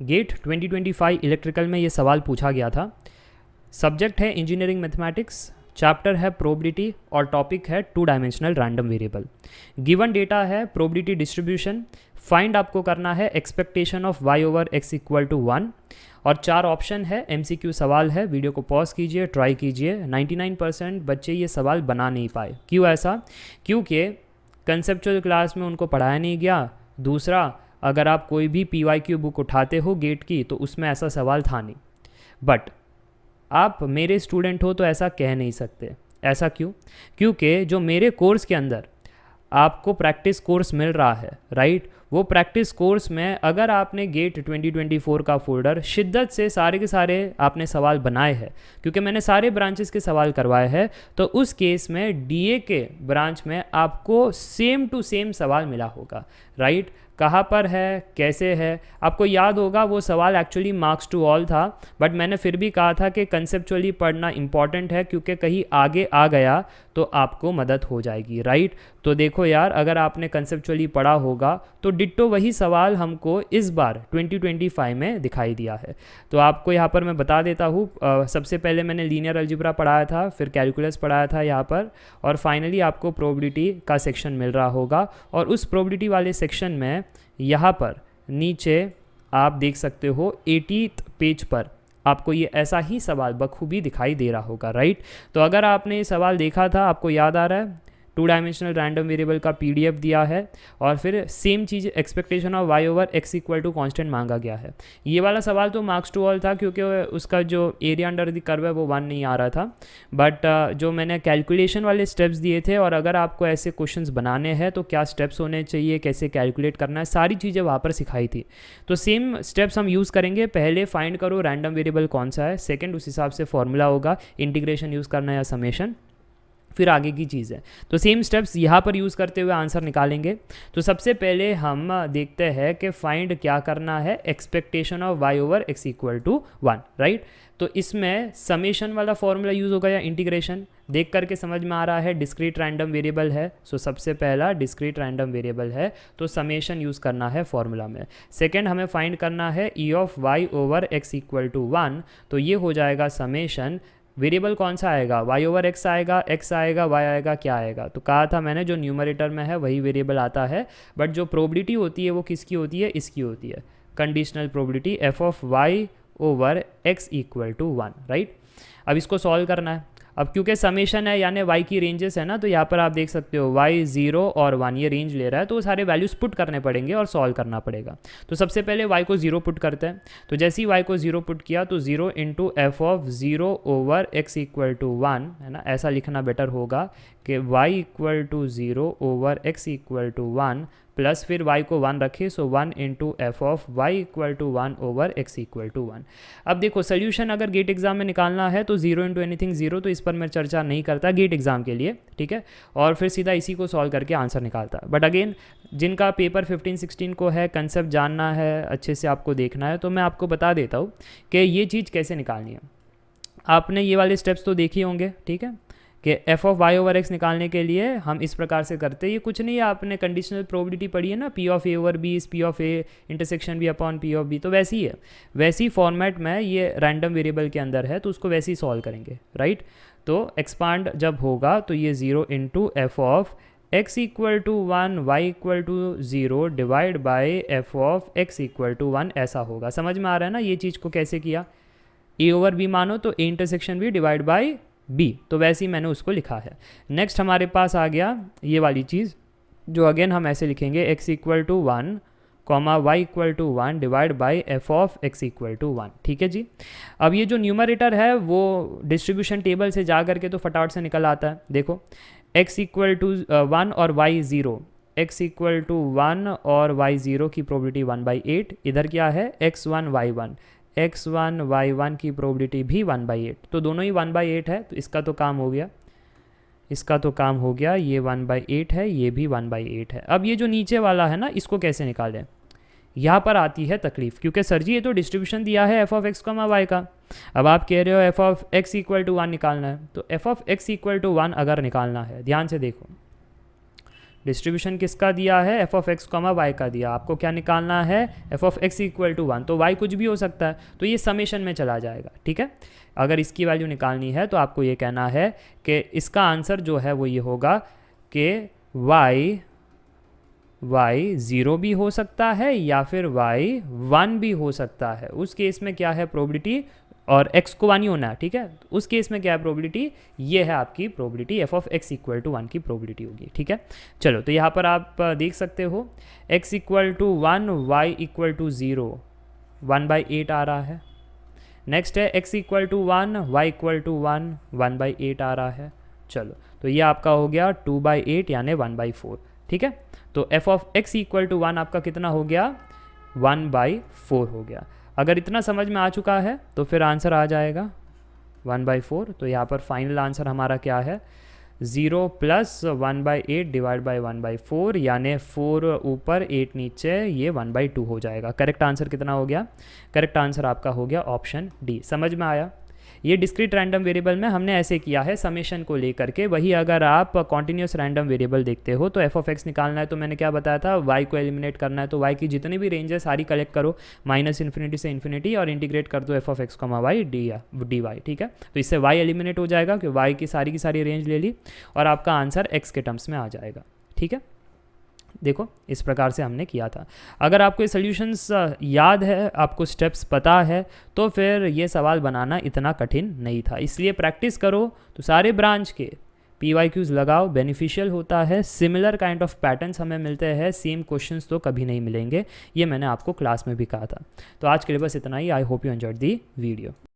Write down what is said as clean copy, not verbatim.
Gate 2025 electrical में ये सवाल पूछा गया था। सब्जेक्ट है इंजीनियरिंग मैथमेटिक्स, चैप्टर है प्रोबेबिलिटी और टॉपिक है two dimensional random variable. Given data है प्रोबेबिलिटी डिस्ट्रीब्यूशन, फाइंड आपको करना है expectation of y over x equal to 1 और 4 ऑप्शन है। MCQ सवाल है, वीडियो को पॉज कीजिए, ट्राई कीजिए। 99% बच्चे ये सवाल बना नहीं पाए। क्यों ऐसा? क्योंकि कंसेप्चुअल क्लास में उनको पढ़ाया नहीं गया। दूसरा, अगर आप कोई भी PYQ बुक उठाते हो गेट की तो उसमें ऐसा सवाल था नहीं। बट आप मेरे स्टूडेंट हो तो ऐसा कह नहीं सकते। ऐसा क्यों? क्योंकि जो मेरे कोर्स के अंदर आपको प्रैक्टिस कोर्स मिल रहा है, राइट, वो प्रैक्टिस कोर्स में अगर आपने गेट 2024 का फोल्डर शिद्दत से सारे के सारे आपने सवाल बनाए हैं, क्योंकि मैंने सारे ब्रांचेस के सवाल करवाए हैं, तो उस केस में DA के ब्रांच में आपको सेम टू सेम सवाल मिला होगा, राइट। कहाँ पर है, कैसे है, आपको याद होगा वो सवाल एक्चुअली मार्क्स टू ऑल था, बट मैंने फिर भी कहा था कि कंसेप्चुअली पढ़ना इंपॉर्टेंट है, क्योंकि कहीं आगे आ गया तो आपको मदद हो जाएगी, राइट। तो देखो यार, अगर आपने कंसेप्चुअली पढ़ा होगा तो डिट्टो वही सवाल हमको इस बार 2025 में दिखाई दिया है। तो आपको यहाँ पर मैं बता देता हूँ, सबसे पहले मैंने लीनियर अलजेब्रा पढ़ाया था, फिर कैलकुलस पढ़ाया था यहाँ पर, और फाइनली आपको प्रोबेबिलिटी का सेक्शन मिल रहा होगा। और उस प्रोबेबिलिटी वाले सेक्शन में यहाँ पर नीचे आप देख सकते हो 80th पेज पर आपको ये ऐसा ही सवाल बखूबी दिखाई दे रहा होगा, राइट। तो अगर आपने ये सवाल देखा था, आपको याद आ रहा है, टू डायमेंशनल रैंडम वेरिएबल का PDF दिया है और फिर सेम चीज़ expectation of y over x equal to constant मांगा गया है। ये वाला सवाल तो मार्क्स टू ऑल था, क्योंकि उसका जो एरिया अंडर द कर्व है वो 1 नहीं आ रहा था। बट जो मैंने कैलकुलेशन वाले स्टेप्स दिए थे, और अगर आपको ऐसे क्वेश्चंस बनाने हैं तो क्या स्टेप्स होने चाहिए, कैसे कैलकुलेट करना है, सारी चीज़ें वहाँ पर सिखाई थी। तो सेम स्टेप्स हम यूज़ करेंगे। पहले फाइंड करो रैंडम वेरिएबल कौन सा है, सेकेंड उस हिसाब से फॉर्मूला होगा, इंटीग्रेशन यूज़ करना है या समेशन, फिर आगे की चीज़ है। तो सेम स्टेप्स यहाँ पर यूज़ करते हुए आंसर निकालेंगे। तो सबसे पहले हम देखते हैं कि फाइंड क्या करना है, expectation of y over x equal to 1, right. तो इसमें समेशन वाला फॉर्मूला यूज़ होगा या इंटीग्रेशन, देख करके समझ में आ रहा है डिस्क्रीट रैंडम वेरिएबल है। सो सबसे पहला डिस्क्रीट रैंडम वेरिएबल है तो समेशन यूज़ करना है फॉर्मूला में। सेकेंड, हमें फाइंड करना है e of y over x equal to 1, तो ये हो जाएगा समेशन। वेरिएबल कौन सा आएगा, y ओवर x आएगा, x आएगा, y आएगा, क्या आएगा? तो कहा था मैंने जो न्यूमरेटर में है वही वेरिएबल आता है, बट जो प्रोबेबिलिटी होती है वो किसकी होती है, इसकी होती है, conditional probability f of y over x equal to 1, right. अब इसको सॉल्व करना है। अब क्योंकि समेशन है यानी y की रेंजेस है ना, तो यहाँ पर आप देख सकते हो y 0 और 1 ये रेंज ले रहा है, तो वो सारे वैल्यूज़ पुट करने पड़ेंगे और सॉल्व करना पड़ेगा। तो सबसे पहले y को 0 पुट करते हैं। तो जैसे ही y को 0 पुट किया तो 0 into f of 0 over x equal to 1, है ना, ऐसा लिखना बेटर होगा कि y equal to 0 over x equal to 1 plus फिर y को 1 रखे, so 1 into f of y equal to 1 over x equal to 1। अब देखो सोल्यूशन अगर गेट एग्जाम में निकालना है तो 0 इंटू एनीथिंग 0, तो इस पर मैं चर्चा नहीं करता गेट एग्जाम के लिए, ठीक है, और फिर सीधा इसी को सॉल्व करके आंसर निकालता। बट अगेन जिनका पेपर 15-16 को है, कंसेप्ट जानना है, अच्छे से आपको देखना है, तो मैं आपको बता देता हूँ कि ये चीज़ कैसे निकालनी है। आपने ये वाले स्टेप्स तो देखे होंगे, ठीक है, कि f of y over x निकालने के लिए हम इस प्रकार से करते हैं। ये कुछ नहीं है, आपने कंडीशनल प्रोबेबिलिटी पढ़ी है ना, p of a over b is p of a intersection b upon p of b, तो वैसी है, वैसी फॉर्मेट में ये रैंडम वेरिएबल के अंदर है, तो उसको वैसे ही सॉल्व करेंगे, राइट। तो एक्सपांड जब होगा तो ये 0 into f of x equal to 1 y equal to 0 divide by f of x equal to 1, ऐसा होगा। समझ में आ रहा है ना ये चीज़ को कैसे किया, a ओवर b मानो तो a intersection b divide by b, तो वैसे ही मैंने उसको लिखा है। नेक्स्ट हमारे पास आ गया ये वाली चीज़, जो अगेन हम ऐसे लिखेंगे x equal to 1 comma y equal to 1 divide by f of x equal to 1, ठीक है जी। अब ये जो न्यूमरेटर है वो डिस्ट्रीब्यूशन टेबल से जा करके तो फटाफट से निकल आता है। देखो x इक्वल टू 1 और y 0, x इक्वल टू 1 और y 0 की प्रोबेबिलिटी 1/8, इधर क्या है x1 y1, x1 y1 की प्रोबेबिलिटी भी 1/8, तो दोनों ही 1/8 है, तो इसका तो काम हो गया, इसका तो काम हो गया, ये 1/8 है, ये भी 1/8 है। अब ये जो नीचे वाला है ना, इसको कैसे निकालें, यहाँ पर आती है तकलीफ, क्योंकि सर जी ये तो डिस्ट्रीब्यूशन दिया है f of x comma y का। अब आप कह रहे हो f of x equal to 1 निकालना है, तो f of x equal to 1 अगर निकालना है, ध्यान से देखो, डिस्ट्रीब्यूशन किसका दिया है, f of x comma y का दिया, आपको क्या निकालना है, f of x equal to 1, तो वाई कुछ भी हो सकता है, तो ये समेशन में चला जाएगा, ठीक है। अगर इसकी वैल्यू निकालनी है तो आपको ये कहना है कि इसका आंसर जो है वो ये होगा कि y 0 भी हो सकता है या फिर y 1 भी हो सकता है। उस केस में क्या है प्रोबेबिलिटी, और x को 1 ही होना है, ठीक है। उस केस में क्या है प्रोबेबिलिटी, ये है आपकी probability, f of x equal to 1 की प्रोबेबिलिटी होगी, ठीक है। चलो तो यहाँ पर आप देख सकते हो x equal to 1, y equal to 0, 1/8 आ रहा है। नेक्स्ट है x equal to 1, y equal to 1, 1/8 आ रहा है। चलो तो ये आपका हो गया 2/8 यानी 1/4, ठीक है। तो f of x equal to 1 आपका कितना हो गया, 1/4 हो गया। अगर इतना समझ में आ चुका है तो फिर आंसर आ जाएगा 1/4। तो यहाँ पर फाइनल आंसर हमारा क्या है, 0 + 1/8 डिवाइड बाई 1/4 यानी 4 ऊपर 8 नीचे, ये 1/2 हो जाएगा। करेक्ट आंसर कितना हो गया, करेक्ट आंसर आपका हो गया ऑप्शन डी। समझ में आया। ये डिस्क्रीट रैंडम वेरिएबल में हमने ऐसे किया है समेशन को लेकर के। वही अगर आप कॉन्टिन्यूस रैंडम वेरिएबल देखते हो तो एफ ऑफ एक्स निकालना है तो मैंने क्या बताया था, वाई को एलिमिनेट करना है, तो वाई की जितनी भी रेंज है सारी कलेक्ट करो -∞ से इन्फिनिटी और इंटीग्रेट कर दो f of x comma y d y, ठीक है। तो इससे वाई एलिमिनेट हो जाएगा कि वाई की सारी रेंज ले ली और आपका आंसर एक्स के टर्म्स में आ जाएगा, ठीक है। देखो इस प्रकार से हमने किया था। अगर आपको ये सॉल्यूशंस याद है, आपको स्टेप्स पता है, तो फिर ये सवाल बनाना इतना कठिन नहीं था। इसलिए प्रैक्टिस करो तो सारे ब्रांच के PYQs लगाओ, बेनिफिशियल होता है। सिमिलर काइंड ऑफ पैटर्न्स हमें मिलते हैं, सेम क्वेश्चंस तो कभी नहीं मिलेंगे, ये मैंने आपको क्लास में भी कहा था। तो आज के लिए बस इतना ही। I hope you enjoyed the video.